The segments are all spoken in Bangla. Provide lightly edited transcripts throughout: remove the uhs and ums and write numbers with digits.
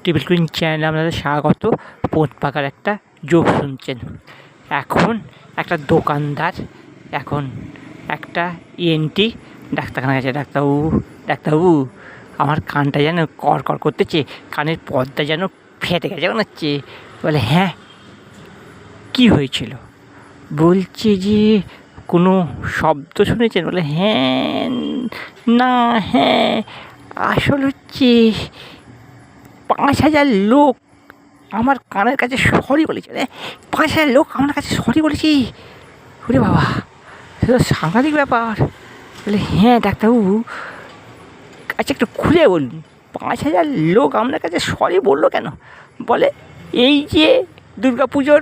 টেবিল কুইন চ্যানেলে আপনাদের স্বাগত। পোঁত পাকার একটা জোক শুনছেন। এখন একটা দোকানদার একটা ENT ডাক্তারখানা গেছে। ডাক্তারবাবু আমার কানটা যেন কড়কড় করতেছে, কানের পর্দা যেন ফেটে গেছে মনে হচ্ছে। বলে হ্যাঁ, কী হয়েছিল? বলছে যে কোনো শব্দ শুনেছেন? বলে হ্যাঁ না হ্যাঁ, আসলে হচ্ছে 5,000 লোক আমার কানের কাছে সরি বলেছে। 5,000 লোক আমার কাছে সরি বলেছি। ওরে বাবা, সে তো সাংঘাতিক ব্যাপার। বলে হ্যাঁ ডাক্তারবাবু, আচ্ছা একটু খুলে বলুন 5,000 লোক আপনার কাছে সরি বললো কেন? বলে এই যে দুর্গাপুজোর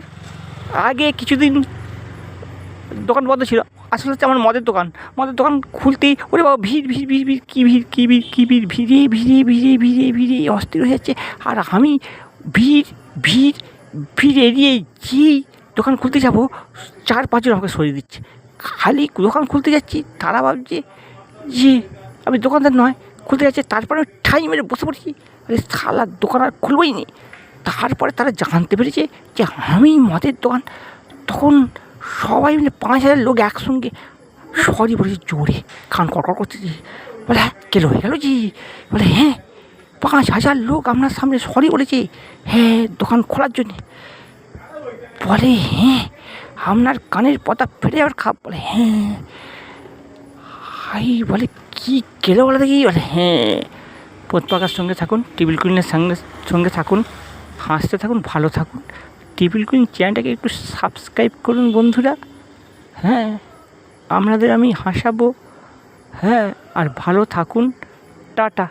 আগে কিছুদিন দোকান বন্ধ ছিল। আসলে হচ্ছে আমার মদের দোকান খুলতেই ওরে বাবা ভিড় ভিড়ে অস্থির হয়ে যাচ্ছে। আর আমি ভিড় এড়িয়ে যেই দোকান খুলতে যাবো, 4-5 জন আমাকে সরিয়ে দিচ্ছে। খালি দোকান খুলতে যাচ্ছি, তারা ভাবছে যে আমি দোকানদার নয়, খুলতে যাচ্ছে। তারপরে ঠাই মেরে বসে পড়ছি, আরে শালা দোকান আর খুলবই নি। তারপরে তারা জানতে পেরেছে যে আমি মদের দোকান। তখন সবাই মিলে 5,000 লোক একসঙ্গে সরি বলেছে জোরে, কান কড়কড় করতেছে। বলে হ্যাঁ কেলো হয়ে গেল জি? বলে হ্যাঁ 5,000 লোক আপনার সামনে সরি বলেছে, হ্যাঁ দোকান খোলার জন্যে। বলে হ্যাঁ আপনার কানের পর্দা ফেটে যাওয়ার খাপ? বলে হ্যাঁ। হাই বলে কী কেলো বলে দেখি? বলে হ্যাঁ। পোঁত পাকার সঙ্গে থাকুন, টেবিল কুইনের সঙ্গে থাকুন, হাসতে থাকুন, ভালো থাকুন। টেবিল কুইন চ্যানেলটাকে একটু সাবস্ক্রাইব করুন বন্ধুরা। হ্যাঁ, আপনাদের আমি হাসাবো। হ্যাঁ, আর ভালো থাকুন। টাটা।